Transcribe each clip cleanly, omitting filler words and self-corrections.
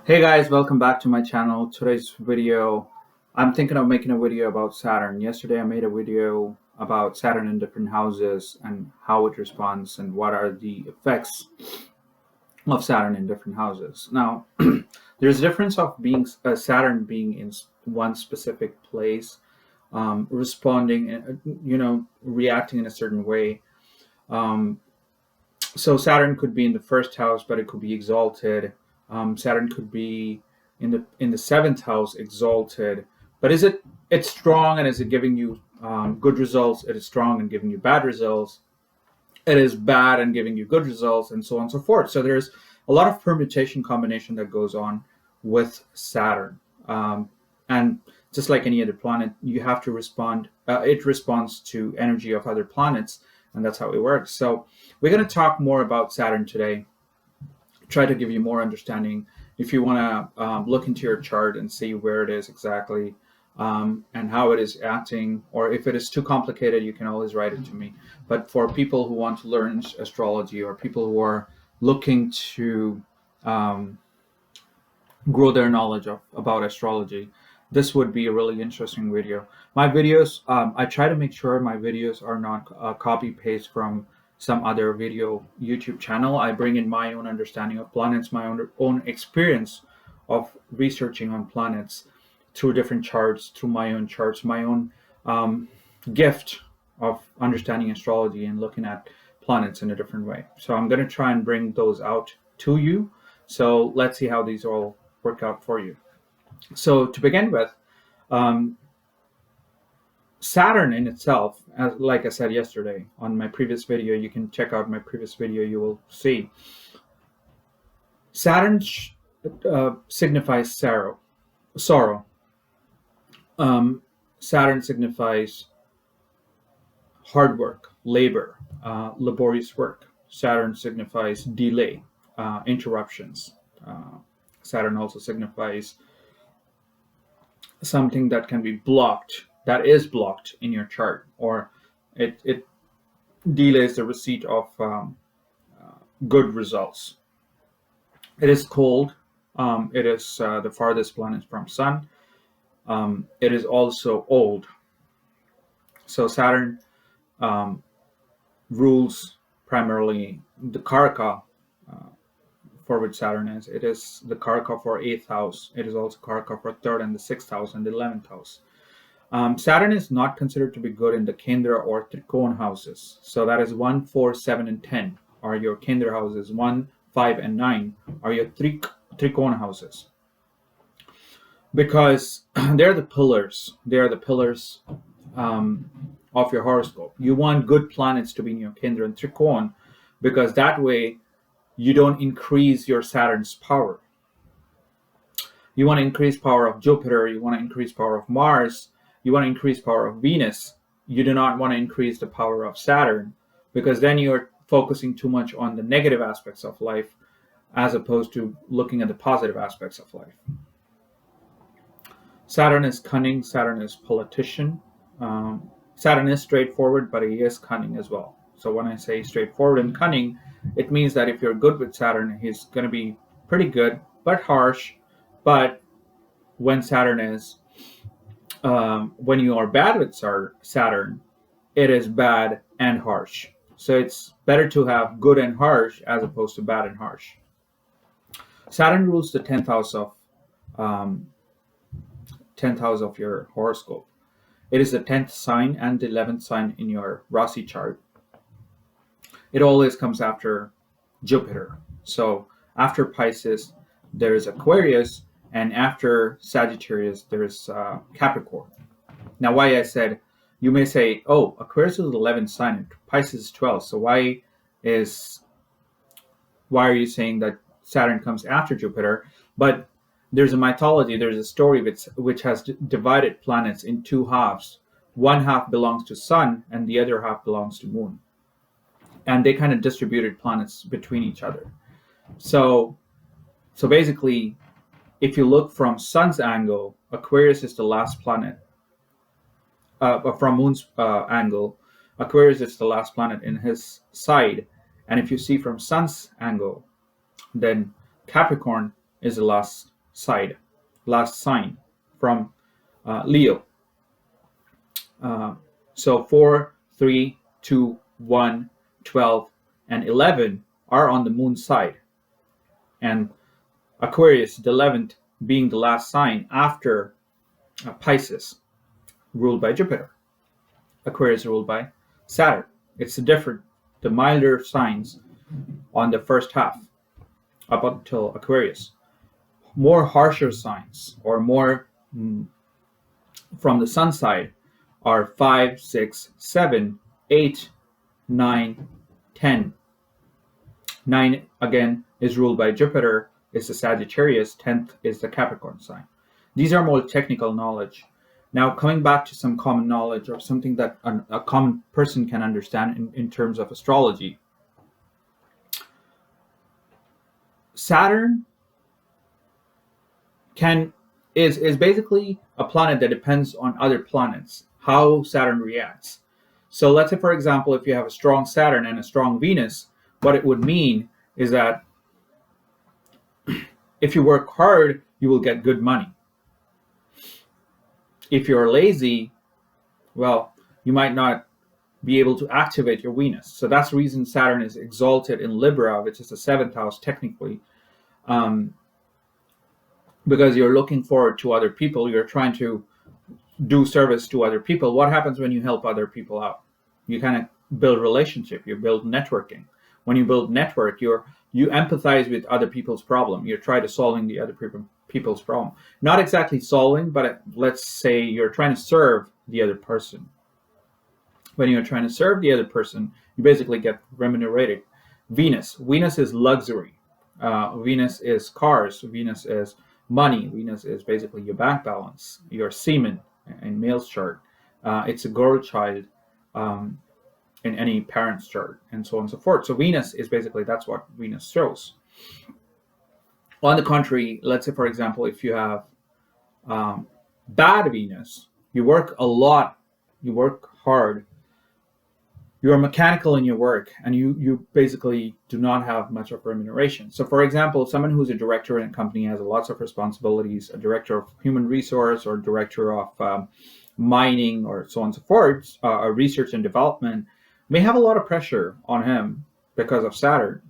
Hey guys, welcome back to my channel. Today's video, I'm thinking of making a video about Saturn. Yesterday I made a video about Saturn in different houses and how it responds and what are the effects of Saturn in different houses. Now, there's a difference of being Saturn being in one specific place, responding, reacting in a certain way. Um, so Saturn could be in the first house, but it could be exalted. Saturn could be in the seventh house, exalted. But it's strong and is it giving you good results? It is strong and giving you bad results. It is bad and giving you good results, and so on and so forth. So there's a lot of permutation combination that goes on with Saturn. And just like any other planet, you have to respond. It responds to energy of other planets, and that's how it works. So we're going to talk more about Saturn today. Try to give you more understanding. If you want to look into your chart and see where it is exactly and how it is acting, or if it is too complicated, you can always write it to me. But for people who want to learn astrology or people who are looking to grow their knowledge about astrology, this would be a really interesting video. My videos, I try to make sure my videos are not copy paste from some other video YouTube channel. I bring in my own understanding of planets, my own experience of researching on planets through different charts, through my own charts, my own gift of understanding astrology and looking at planets in a different way. So I'm going to try and bring those out to you. So let's see how these all work out for you. So to begin with, Saturn in itself, like I said yesterday on my previous video, you can check out my previous video, you will see. Saturn signifies sorrow. Saturn signifies hard work, labor, laborious work. Saturn signifies delay, interruptions. Saturn also signifies something that can be blocked, that is blocked in your chart, or it delays the receipt of good results. It is cold. It is the farthest planet from Sun. It is also old. So Saturn rules primarily the Karaka for which Saturn is. It is the Karaka for 8th house. It is also Karaka for 3rd and the 6th house and the 11th house. Saturn is not considered to be good in the Kendra or Trikona houses. So that is 1, 4, 7, and 10 are your Kendra houses. 1, 5, and 9 are your Trikona houses. Because they're the pillars. They are the pillars of your horoscope. You want good planets to be in your Kendra and Trikona because that way you don't increase your Saturn's power. You want to increase power of Jupiter. You want to increase power of Mars. You want to increase power of Venus. You do not want to increase the power of Saturn because then you're focusing too much on the negative aspects of life as opposed to looking at the positive aspects of life. Saturn is cunning. Saturn is politician. Saturn is straightforward, but he is cunning as well. So when I say straightforward and cunning, it means that if you're good with Saturn, he's going to be pretty good, but harsh. But when Saturn is, when you are bad with Saturn, it is bad and harsh. So it's better to have good and harsh as opposed to bad and harsh. Saturn rules the 10th house of your horoscope. It is the 10th sign and the 11th sign in your Rasi chart. It always comes after Jupiter. So after Pisces, there is Aquarius, and after Sagittarius, there is Capricorn. Now, why I said, you may say, oh, Aquarius is the 11th sign, Pisces is 12. So why are you saying that Saturn comes after Jupiter? But there's a mythology, there's a story which has divided planets in two halves. One half belongs to Sun, and the other half belongs to Moon. And they kind of distributed planets between each other. So basically, if you look from Sun's angle, Aquarius is the last planet. From Moon's angle, Aquarius is the last planet in his side. And if you see from Sun's angle, then Capricorn is the last side, last sign from Leo. So 4, 3, 2, 1, 12, and 11 are on the moon side. And Aquarius, the 11th, being the last sign after Pisces, ruled by Jupiter. Aquarius ruled by Saturn. It's the milder signs on the first half up until Aquarius. More harsher signs or more from the sun side are 5, 6, 7, 8, 9, 10. 9 again is ruled by Jupiter, is the Sagittarius, 10th is the Capricorn sign. These are more technical knowledge. Now, coming back to some common knowledge or something that a common person can understand in terms of astrology. Saturn is basically a planet that depends on other planets, how Saturn reacts. So let's say, for example, if you have a strong Saturn and a strong Venus, what it would mean is that if you work hard, you will get good money. If you're lazy, well, you might not be able to activate your Venus. So that's the reason Saturn is exalted in Libra, which is the 7th house technically, because you're looking forward to other people. You're trying to do service to other people. What happens when you help other people out? You kind of build relationship. You build networking. When you build network, you empathize with other people's problem. You try to solving the other people's problem. Not exactly solving, but let's say you're trying to serve the other person. When you're trying to serve the other person, you basically get remunerated. Venus is luxury. Venus is cars. Venus is money. Venus is basically your bank balance, your semen in male's chart. It's a girl child in any parent's chart, and so on and so forth. So Venus is basically, that's what Venus shows. On the contrary, let's say, for example, if you have bad Venus, you work a lot, you work hard, you're mechanical in your work, and you basically do not have much of remuneration. So for example, someone who's a director in a company has lots of responsibilities, a director of human resource or director of mining or so on and so forth, research and development, may have a lot of pressure on him because of Saturn.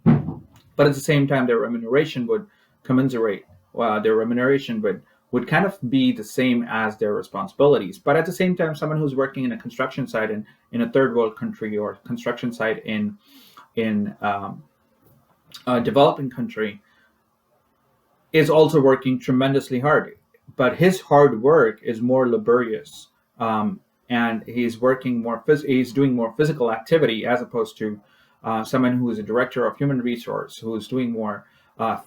But at the same time, their remuneration would commiserate. Their remuneration would kind of be the same as their responsibilities. But at the same time, someone who's working in a construction site in a third world country or construction site in a developing country is also working tremendously hard. But his hard work is more laborious, and he's working more. He's doing more physical activity as opposed to someone who is a director of human resource who is doing more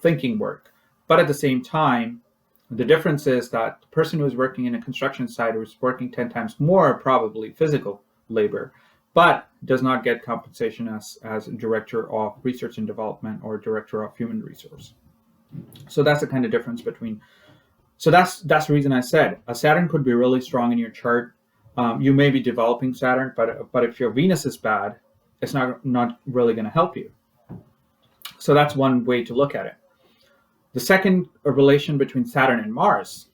thinking work. But at the same time, the difference is that the person who is working in a construction site is working 10 times more probably physical labor, but does not get compensation as director of research and development or director of human resource. So that's the kind of difference between. So that's the reason I said a Saturn could be really strong in your chart. You may be developing Saturn, but if your Venus is bad, it's not really going to help you. So that's one way to look at it. The second relation between Saturn and Mars.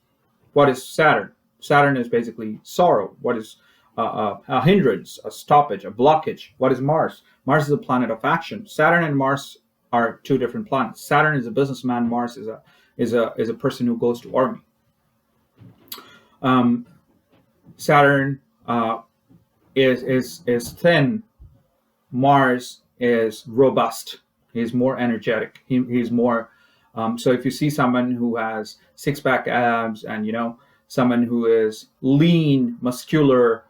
What is Saturn? Saturn is basically sorrow. What is a hindrance, a stoppage, a blockage? What is Mars? Mars is a planet of action. Saturn and Mars are two different planets. Saturn is a businessman. Mars is a person who goes to army. Saturn is thin. Mars is robust. He's more energetic. He's more. So if you see someone who has six-pack abs and someone who is lean, muscular,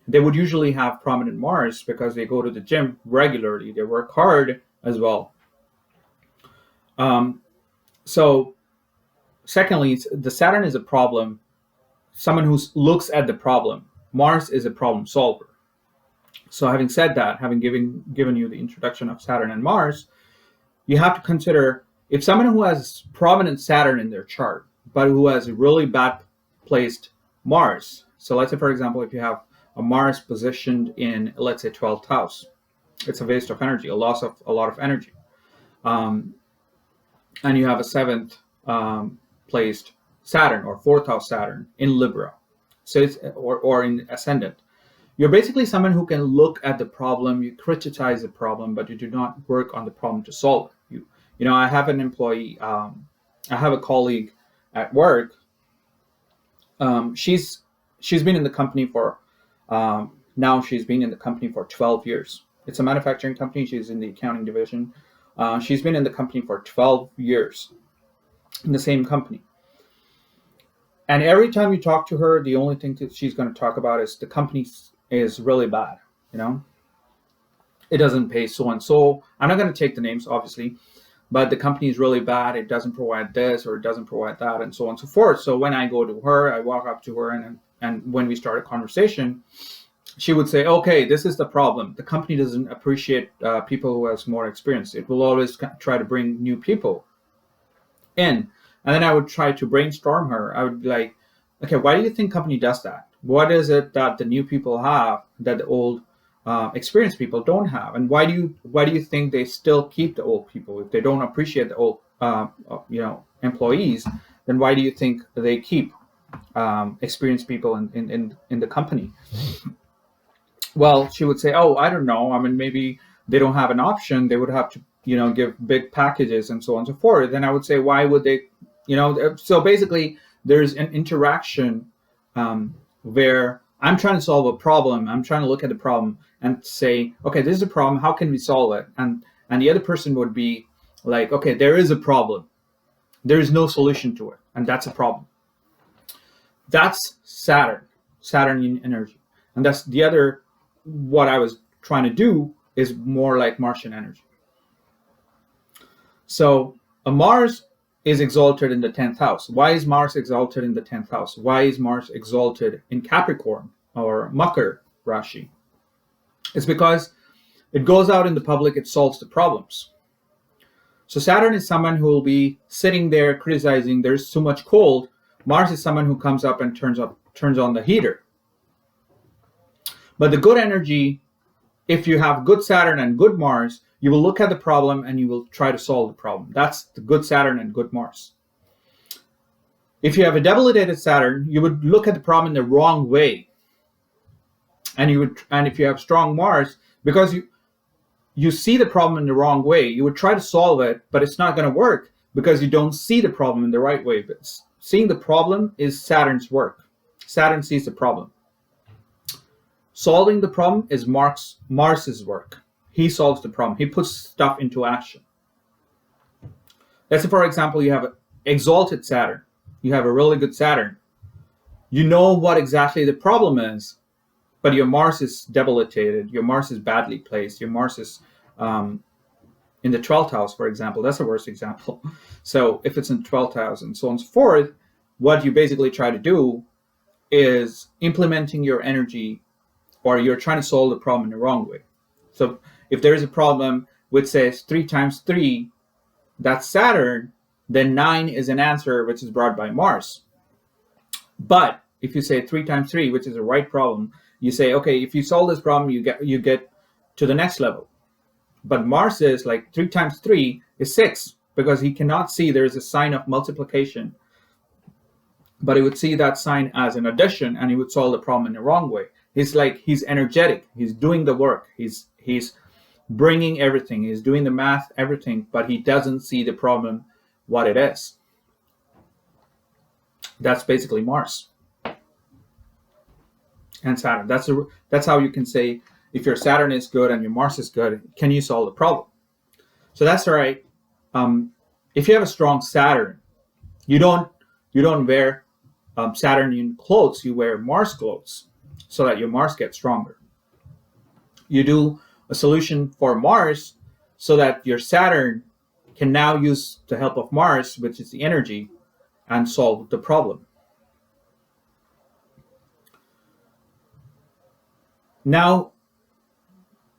they would usually have prominent Mars because they go to the gym regularly. They work hard as well. So secondly, the Saturn is a problem. Someone who looks at the problem. Mars is a problem solver. So having said that, having given you the introduction of Saturn and Mars, you have to consider if someone who has prominent Saturn in their chart, but who has a really bad placed Mars. So let's say, for example, if you have a Mars positioned in, let's say, 12th house, it's a waste of energy, a loss of a lot of energy. And you have a 7th placed Saturn or fourth house Saturn in Libra, so it's or in ascendant. You're basically someone who can look at the problem, you criticize the problem, but you do not work on the problem to solve it. I have an employee, I have a colleague at work. She's been in the company for now she's been in the company for 12 years. It's a manufacturing company. She's in the accounting division. She's been in the company for 12 years in the same company. And every time you talk to her, the only thing that she's going to talk about is the company is really bad. It doesn't pay so and so. I'm not going to take the names, obviously, but the company is really bad. It doesn't provide this or it doesn't provide that, and so on and so forth. So when I go to her, I walk up to her, and when we start a conversation, she would say, okay, this is the problem. The company doesn't appreciate people who has more experience. It will always try to bring new people in. And then I would try to brainstorm her. I would be like, okay, why do you think company does that? What is it that the new people have that the old experienced people don't have? And why do you think they still keep the old people? If they don't appreciate the old employees, then why do you think they keep experienced people in the company? Well, she would say, oh, I don't know. I mean, maybe they don't have an option. They would have to, give big packages and so on and so forth. Then I would say, why would they, so basically there's an interaction where I'm trying to solve a problem. I'm trying to look at the problem and say, okay, this is a problem. How can we solve it? And the other person would be like, okay, there is a problem. There is no solution to it. And that's a problem. That's Saturn energy. And that's the other, what I was trying to do is more like Martian energy. So a Mars is exalted in the 10th house. Why is Mars exalted in the 10th house? Why is Mars exalted in Capricorn or Makar Rashi? It's because it goes out in the public, it solves the problems. So Saturn is someone who will be sitting there criticizing, there's too much cold. Mars is someone who comes up and turns on the heater. But the good energy, if you have good Saturn and good Mars, you will look at the problem and you will try to solve the problem. That's the good Saturn and good Mars. If you have a debilitated Saturn, you would look at the problem in the wrong way. And if you have strong Mars, because you see the problem in the wrong way, you would try to solve it, but it's not going to work because you don't see the problem in the right way. But seeing the problem is Saturn's work. Saturn sees the problem. Solving the problem is Mars's work. He solves the problem. He puts stuff into action. Let's say, for example, you have an exalted Saturn. You have a really good Saturn. You know what exactly the problem is, but your Mars is debilitated. Your Mars is badly placed. Your Mars is in the 12th house, for example. That's the worst example. So if it's in the 12th house and so on and so forth, what you basically try to do is implementing your energy, or you're trying to solve the problem in the wrong way. So if there is a problem which says 3 times 3, that's Saturn, then 9 is an answer which is brought by Mars. But if you say 3 times 3, which is a right problem, you say, okay, if you solve this problem, you get to the next level. But Mars is like 3 times 3 is 6, because he cannot see there is a sign of multiplication. But he would see that sign as an addition, and he would solve the problem in the wrong way. He's energetic. He's doing the work. He's bringing everything. He's doing the math, everything, but he doesn't see the problem, what it is. That's basically Mars and Saturn. That's how you can say if your Saturn is good and your Mars is good, can you solve the problem? So that's all right. If you have a strong Saturn, you don't wear Saturnian clothes. You wear Mars clothes, so that your Mars gets stronger. You do a solution for Mars so that your Saturn can now use the help of Mars, which is the energy, and solve the problem. Now,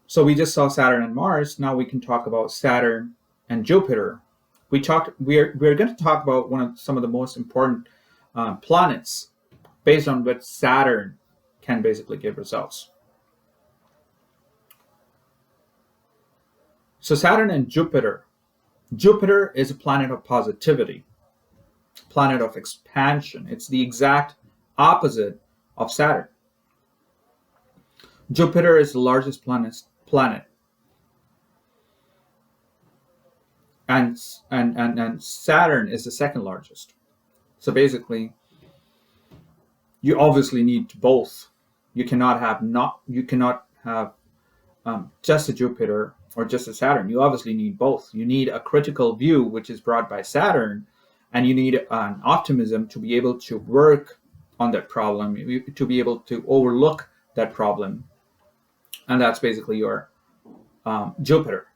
so we just saw Saturn and Mars. Now we can talk about Saturn and Jupiter. We're going to talk about some of the most important planets based on which Saturn can basically give results. So Saturn and Jupiter. Jupiter is a planet of positivity. planet of expansion. It's the exact opposite of Saturn. Jupiter is the largest planet, and Saturn is the second largest. So basically, you obviously need both. You cannot have just a Jupiter or just a Saturn. You obviously need both. You need a critical view, which is brought by Saturn, and you need an optimism to be able to work on that problem, to be able to overlook that problem, and that's basically your Jupiter.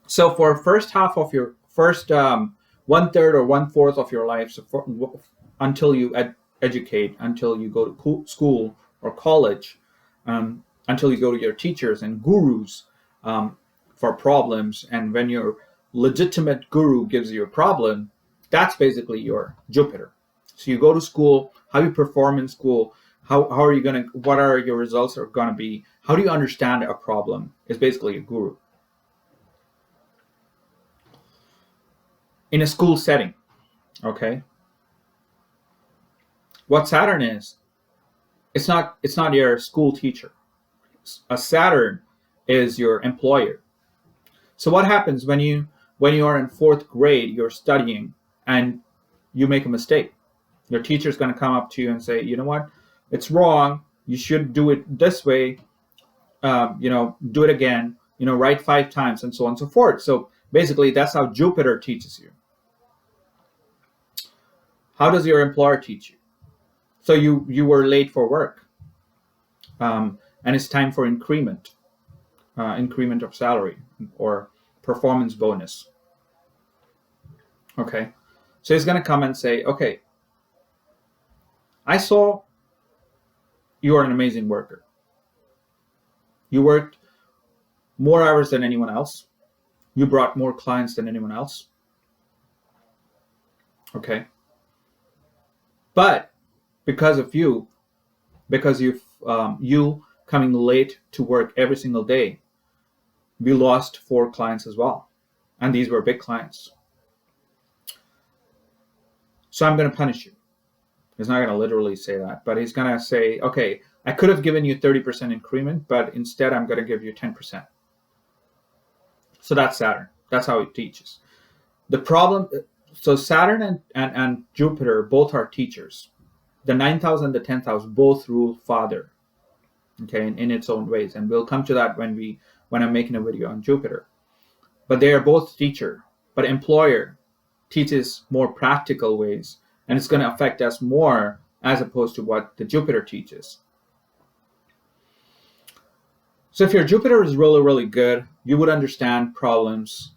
So for first half of your first 1/3 or 1/4 of your life, so until you educate, until you go to school or college, until you go to your teachers and gurus for problems, and when your legitimate guru gives you a problem, that's basically your Jupiter. So you go to school, how you perform in school, how are you going to, what are your results are going to be, how do you understand a problem is basically a guru. In a school setting, okay, what Saturn is, it's not your school teacher. A Saturn is your employer. So what happens when you are in 4th grade, you're studying and you make a mistake? Your teacher's going to come up to you and say, you know what, it's wrong. You should do it this way. Do it again. Write 5 times, and so on and so forth. So basically, that's how Jupiter teaches you. How does your employer teach you? So you were late for work, and it's time for increment of salary or performance bonus. Okay, so he's going to come and say, okay, I saw you are an amazing worker. You worked more hours than anyone else. You brought more clients than anyone else. Okay, but because of you coming late to work every single day, we lost 4 clients as well, and these were big clients. So I'm going to punish you. He's not going to literally say that, but he's going to say, okay, I could have given you 30% increment, but instead I'm going to give you 10%. So that's Saturn. That's how it teaches. The problem, so Saturn and Jupiter both are teachers. The 9th house and the 10th house both rule father, okay, in its own ways, and we'll come to that when I'm making a video on Jupiter. But they are both teacher, but employer teaches more practical ways, and it's going to affect us more as opposed to what the Jupiter teaches. So if your Jupiter is really, really good, you would understand problems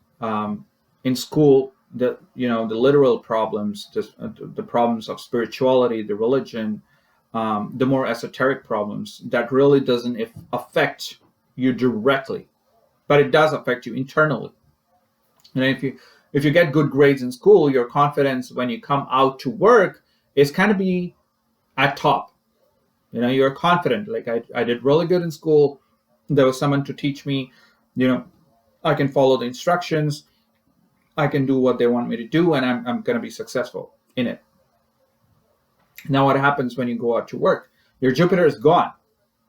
in school, the literal problems, the problems of spirituality, the religion, the more esoteric problems that really doesn't affect you directly, but it does affect you internally. And if you get good grades in school, your confidence when you come out to work is kind of be at top. You're confident. Like I did really good in school. There was someone to teach me. I can follow the instructions. I can do what they want me to do, and I'm going to be successful in it. Now, what happens when you go out to work? Your Jupiter is gone.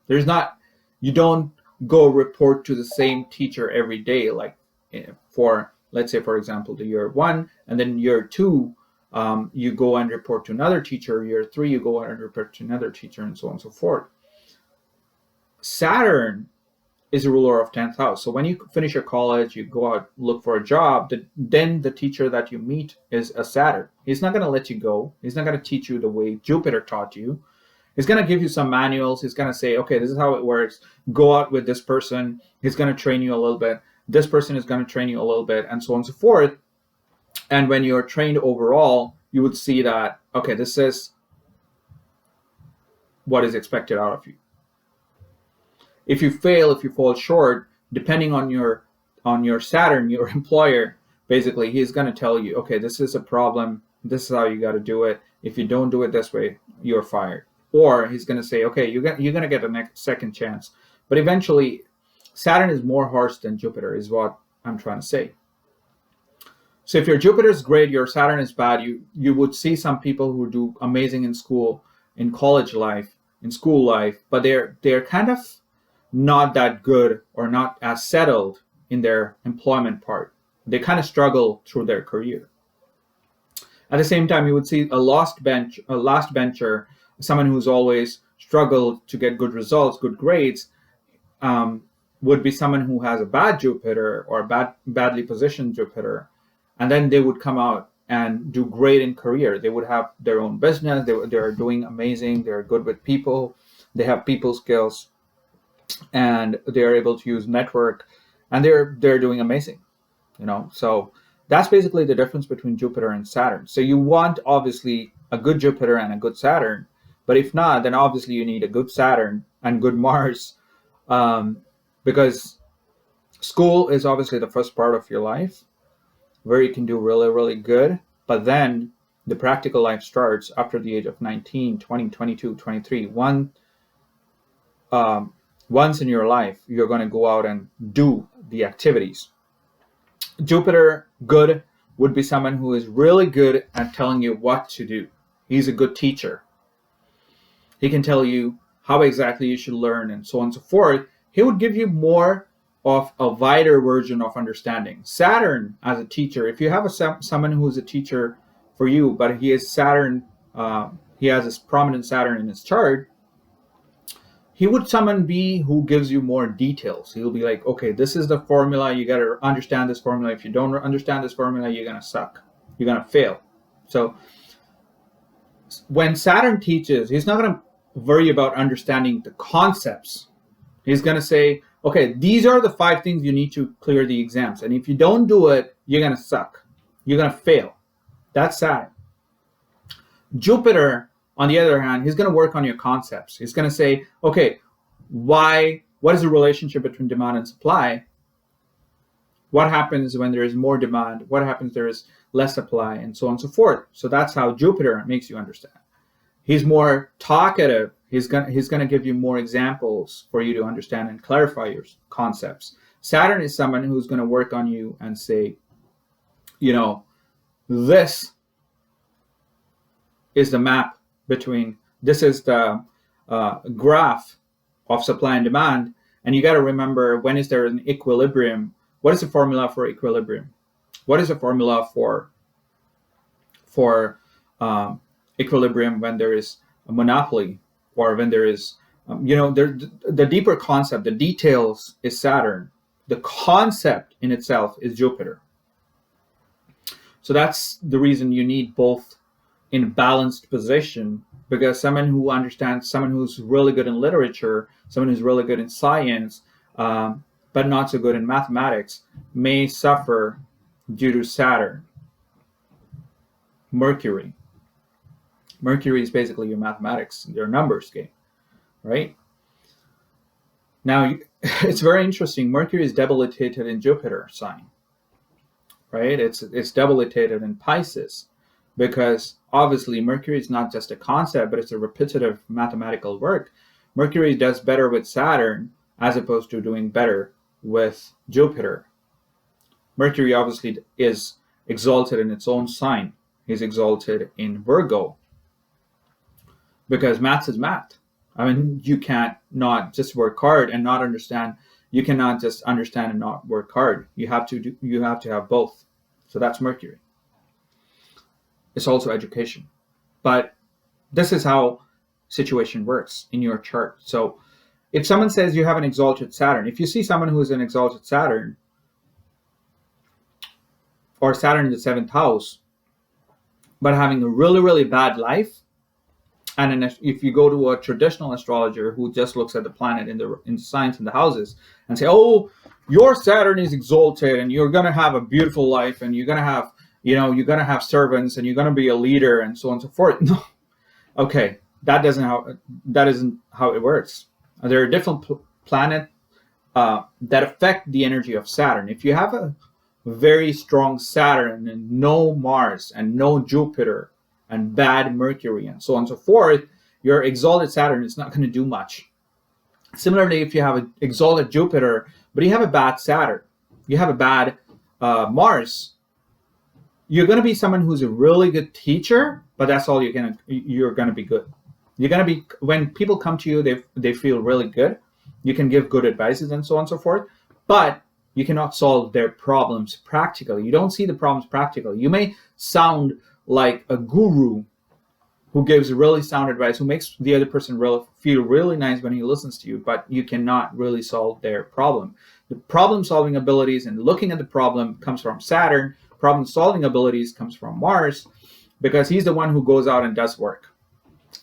You don't go report to the same teacher every day, like for, let's say, for example, the year 1, and then year 2, you go and report to another teacher. Year 3, you go and report to another teacher, and so on and so forth. Saturn is a ruler of 10th house. So when you finish your college, you go out, look for a job, then the teacher that you meet is a Saturn. He's not going to let you go. He's not going to teach you the way Jupiter taught you. He's going to give you some manuals. He's going to say, okay, this is how it works. Go out with this person. He's going to train you a little bit. This person is going to train you a little bit, and so on and so forth. And when you're trained overall, you would see that, okay, this is what is expected out of you. If you fail, if you fall short, depending on your Saturn, your employer, basically, he's going to tell you, okay, this is a problem. This is how you got to do it. If you don't do it this way, you're fired. Or he's going to say, okay, you're going to get a second chance. But eventually, Saturn is more harsh than Jupiter, is what I'm trying to say. So if your Jupiter is great, your Saturn is bad, you would see some people who do amazing in school, in college life, in school life, but they're kind of not that good or not as settled in their employment part. They kind of struggle through their career. At the same time, you would see a last bencher, someone who's always struggled to get good results, good grades, um, would be someone who has a bad Jupiter or a badly positioned Jupiter, and then they would come out and do great in career. They would have their own business. They're doing amazing. They're good with people. They have people skills, and they're able to use network, and they're doing amazing. So that's basically the difference between Jupiter and Saturn. So you want obviously a good Jupiter and a good Saturn, but if not, then obviously you need a good Saturn and good Mars, because school is obviously the first part of your life where you can do really, really good. But then the practical life starts after the age of 19, 20, 22, 23. Once in your life, you're going to go out and do the activities. Jupiter, good, would be someone who is really good at telling you what to do. He's a good teacher. He can tell you how exactly you should learn and so on and so forth. He would give you more of a wider version of understanding. Saturn as a teacher, if you have someone who is a teacher for you, but he has Saturn, he has this prominent Saturn in his chart, he would someone be who gives you more details. He'll be like, okay, this is the formula. You got to understand this formula. If you don't understand this formula, you're going to suck. You're going to fail. So when Saturn teaches, he's not going to worry about understanding the concepts. He's going to say, okay, these are the 5 things you need to clear the exams. And if you don't do it, you're going to suck. You're going to fail. That's Saturn. Jupiter, on the other hand, he's going to work on your concepts. He's going to say, okay, what is the relationship between demand and supply? What happens when there is more demand? What happens if there is less supply? And so on and so forth. So that's how Jupiter makes you understand. He's more talkative. He's going to give you more examples for you to understand and clarify your concepts. Saturn is someone who's going to work on you and say, this is the map between, this is the graph of supply and demand. And you got to remember, when is there an equilibrium? What is the formula for equilibrium? What is the formula for equilibrium when there is a monopoly, or when there is, the deeper concept, the details is Saturn. The concept in itself is Jupiter. So that's the reason you need both in balanced position, because someone who understands, someone who's really good in literature, someone who's really good in science, but not so good in mathematics, may suffer due to Saturn. Mercury is basically your mathematics, your numbers game, right? Now, it's very interesting. Mercury is debilitated in Jupiter sign, right? It's debilitated in Pisces, because obviously Mercury is not just a concept, but it's a repetitive mathematical work. Mercury does better with Saturn as opposed to doing better with Jupiter. Mercury obviously is exalted in its own sign. He's exalted in Virgo, because maths is math. I mean, you can't not just work hard and not understand. You cannot just understand and not work hard. You have to have both. So that's Mercury. It's also education. But this is how situation works in your chart. So if someone says you have an exalted Saturn, if you see someone who is an exalted Saturn, or Saturn in the 7th house, but having a really, really bad life, and if you go to a traditional astrologer who just looks at the planet in the signs and the houses and say, oh, your Saturn is exalted and you're going to have a beautiful life and you're going to have, you're going to have servants and you're going to be a leader and so on and so forth. No. Okay, that isn't how it works. There are different planets that affect the energy of Saturn. If you have a very strong Saturn and no Mars and no Jupiter and bad Mercury and so on and so forth, your exalted Saturn is not going to do much. Similarly, if you have an exalted Jupiter, but you have a bad Saturn, you have a bad Mars, you're going to be someone who's a really good teacher, but that's all you're going to be good. You're going to be, when people come to you, they feel really good. You can give good advices and so on and so forth, but you cannot solve their problems practically. You don't see the problems practically. You may sound like a guru who gives really sound advice, who makes the other person feel really nice when he listens to you, but you cannot really solve their problem. The problem-solving abilities and looking at the problem comes from Saturn. Problem-solving abilities comes from Mars, because he's the one who goes out and does work.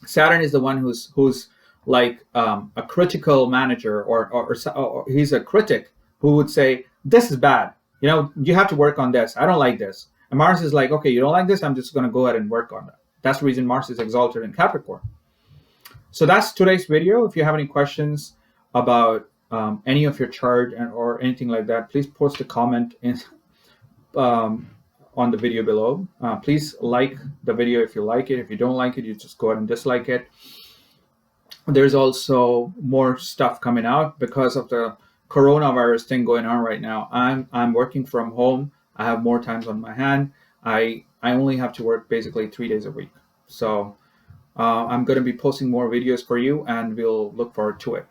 Saturn is the one who's like a critical manager, or he's a critic who would say, this is bad. You have to work on this. I don't like this. And Mars is like, okay, you don't like this? I'm just going to go ahead and work on that. That's the reason Mars is exalted in Capricorn. So that's today's video. If you have any questions about any of your chart or anything like that, please post a comment on the video below. Please like the video if you like it. If you don't like it, you just go ahead and dislike it. There's also more stuff coming out because of the coronavirus thing going on right now. I'm working from home. I have more times on my hand. I only have to work basically 3 days a week. So I'm going to be posting more videos for you, and we'll look forward to it.